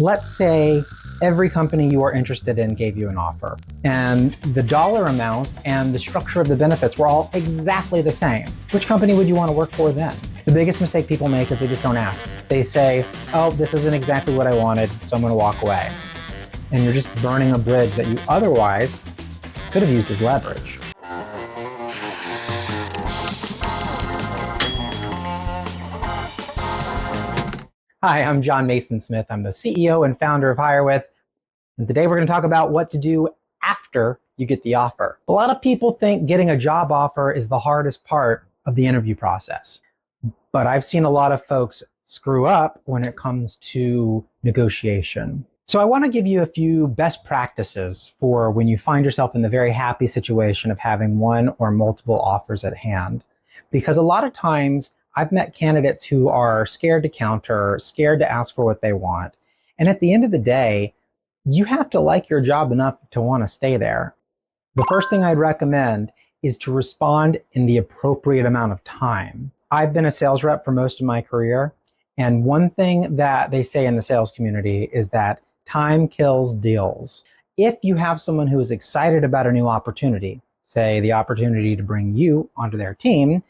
Let's say every company you are interested in gave you an offer, and the dollar amounts and the structure of the benefits were all exactly the same. Which company would you want to work for then? The biggest mistake people make is they just don't ask. They say, oh, this isn't exactly what I wanted, so I'm going to walk away. And you're just burning a bridge that you otherwise could have used as leverage. Hi, I'm John Mason-Smith. I'm the CEO and founder of HireWith. And today we're going to talk about what to do after you get the offer. A lot of people think getting a job offer is the hardest part of the interview process. But I've seen a lot of folks screw up when it comes to negotiation. So I want to give you a few best practices for when you find yourself in the very happy situation of having one or multiple offers at hand. Because a lot of times I've met candidates who are scared to counter, scared to ask for what they want. And at the end of the day, you have to like your job enough to want to stay there. The first thing I'd recommend is to respond in the appropriate amount of time. I've been a sales rep for most of my career, and one thing that they say in the sales community is that time kills deals. If you have someone who is excited about a new opportunity, say the opportunity to bring you onto their team,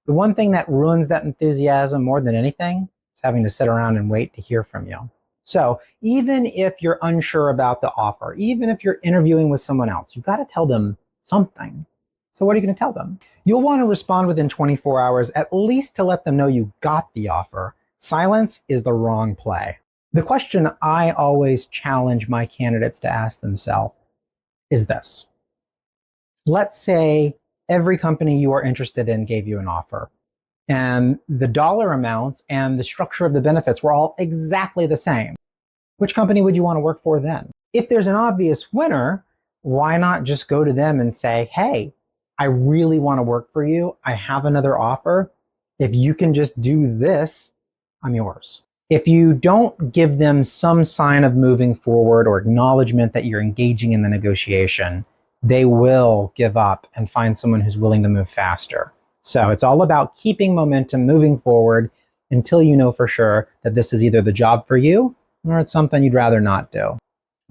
the one thing that ruins that enthusiasm more than anything is having to sit around and wait to hear from you. So even if you're unsure about the offer, even if you're interviewing with someone else, you've got to tell them something. So what are you going to tell them? You'll want to respond within 24 hours, at least to let them know you got the offer. Silence is the wrong play. The question I always challenge my candidates to ask themselves is this. Let's say every company you are interested in gave you an offer, and the dollar amounts and the structure of the benefits were all exactly the same. Which company would you want to work for then? If there's an obvious winner, why not just go to them and say, hey, I really want to work for you. I have another offer. If you can just do this, I'm yours. If you don't give them some sign of moving forward or acknowledgement that you're engaging in the negotiation, they will give up and find someone who's willing to move faster. So it's all about keeping momentum, moving forward until you know for sure that this is either the job for you or it's something you'd rather not do.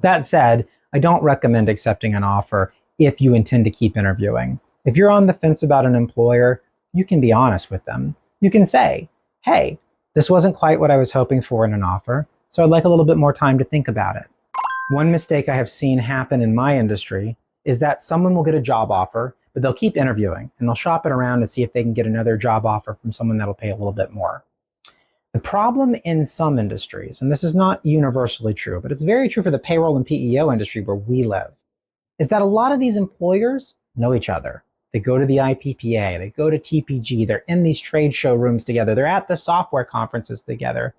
That said, I don't recommend accepting an offer if you intend to keep interviewing. If you're on the fence about an employer, you can be honest with them. You can say, hey, this wasn't quite what I was hoping for in an offer, so I'd like a little bit more time to think about it. One mistake I have seen happen in my industry is that someone will get a job offer, but they'll keep interviewing and they'll shop it around and see if they can get another job offer from someone that'll pay a little bit more. The problem in some industries, and this is not universally true, but it's very true for the payroll and PEO industry where we live, is that a lot of these employers know each other. They go to the IPPA, they go to TPG, they're in these trade show rooms together, they're at the software conferences together.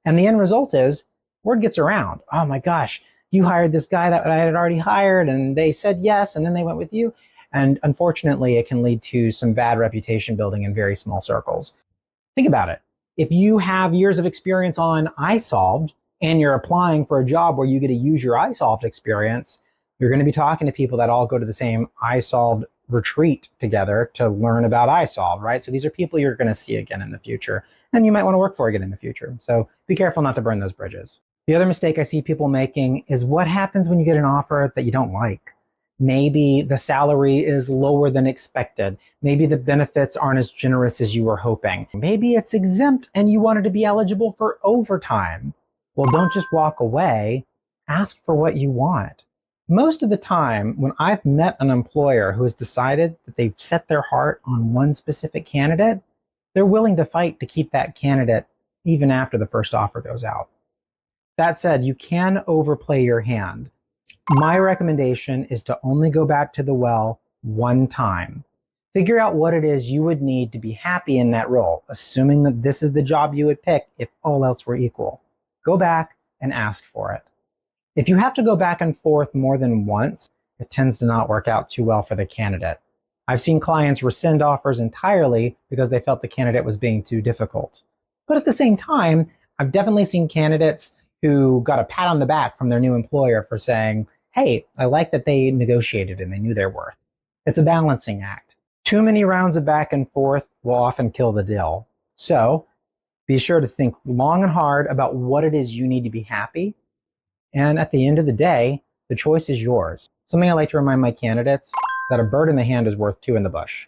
And the end result is, word gets around. Oh my gosh, you hired this guy that I had already hired and they said yes, and then they went with you. And unfortunately, it can lead to some bad reputation building in very small circles. Think about it. If you have years of experience on iSolved and you're applying for a job where you get to use your iSolved experience, you're going to be talking to people that all go to the same iSolved retreat together to learn about iSolved, right? So these are people you're going to see again in the future, and you might want to work for again in the future. So be careful not to burn those bridges. The other mistake I see people making is what happens when you get an offer that you don't like. Maybe the salary is lower than expected. Maybe the benefits aren't as generous as you were hoping. Maybe it's exempt and you wanted to be eligible for overtime. Well, don't just walk away. Ask for what you want. Most of the time, when I've met an employer who has decided that they've set their heart on one specific candidate, they're willing to fight to keep that candidate even after the first offer goes out. That said, you can overplay your hand. My recommendation is to only go back to the well one time. Figure out what it is you would need to be happy in that role, assuming that this is the job you would pick if all else were equal. Go back and ask for it. If you have to go back and forth more than once, it tends to not work out too well for the candidate. I've seen clients rescind offers entirely because they felt the candidate was being too difficult. But at the same time, I've definitely seen candidates who got a pat on the back from their new employer for saying, hey, I like that they negotiated and they knew their worth. It's a balancing act. Too many rounds of back and forth will often kill the deal. So be sure to think long and hard about what it is you need to be happy And at the end of the day, the choice is yours. Something I like to remind my candidates is that a bird in the hand is worth two in the bush.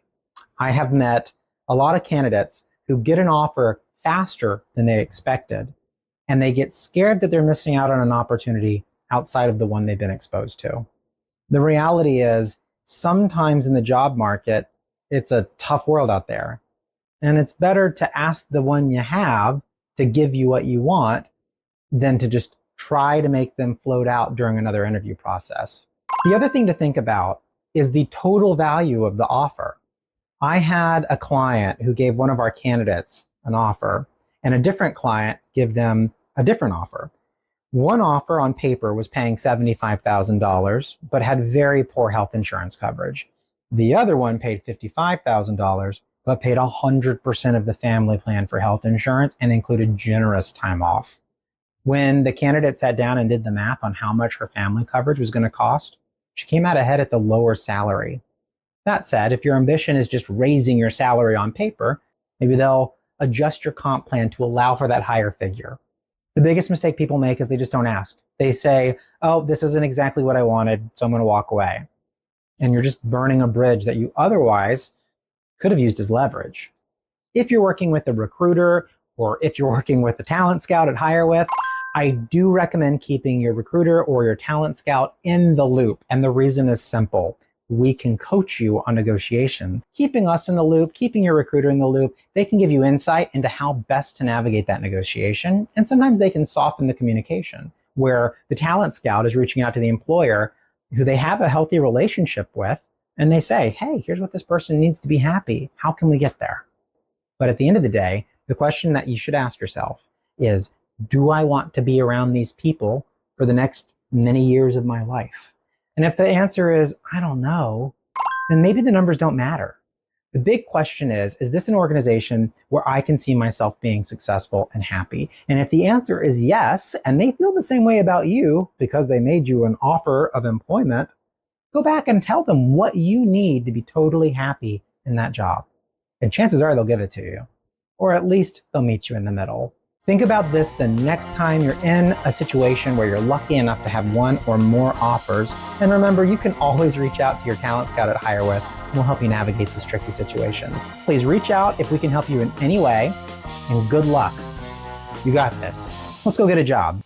I have met a lot of candidates who get an offer faster than they expected, and they get scared that they're missing out on an opportunity outside of the one they've been exposed to. The reality is, sometimes in the job market, it's a tough world out there. And it's better to ask the one you have to give you what you want than to just try to make them float out during another interview process. The other thing to think about is the total value of the offer. I had a client who gave one of our candidates an offer and a different client give them a different offer. One offer on paper was paying $75,000, but had very poor health insurance coverage. The other one paid $55,000, but paid 100% of the family plan for health insurance and included generous time off. When the candidate sat down and did the math on how much her family coverage was going to cost, she came out ahead at the lower salary. That said, if your ambition is just raising your salary on paper, maybe they'll adjust your comp plan to allow for that higher figure. The biggest mistake people make is they just don't ask. They say, oh, this isn't exactly what I wanted, so I'm going to walk away. And you're just burning a bridge that you otherwise could have used as leverage. If you're working with a recruiter or if you're working with a talent scout at HireWith, I do recommend keeping your recruiter or your talent scout in the loop. And the reason is simple. We can coach you on negotiation. Keeping us in the loop, keeping your recruiter in the loop, they can give you insight into how best to navigate that negotiation. And sometimes they can soften the communication, where the talent scout is reaching out to the employer who they have a healthy relationship with, and they say, hey, here's what this person needs to be happy. How can we get there? But at the end of the day, the question that you should ask yourself is, do I want to be around these people for the next many years of my life? And if the answer is, I don't know, then maybe the numbers don't matter. The big question is this an organization where I can see myself being successful and happy? And if the answer is yes, and they feel the same way about you because they made you an offer of employment, go back and tell them what you need to be totally happy in that job. And chances are they'll give it to you, or at least they'll meet you in the middle. Think about this the next time you're in a situation where you're lucky enough to have one or more offers. And remember, you can always reach out to your talent scout at HireWith, and we'll help you navigate these tricky situations. Please reach out if we can help you in any way, and good luck. You got this. Let's go get a job.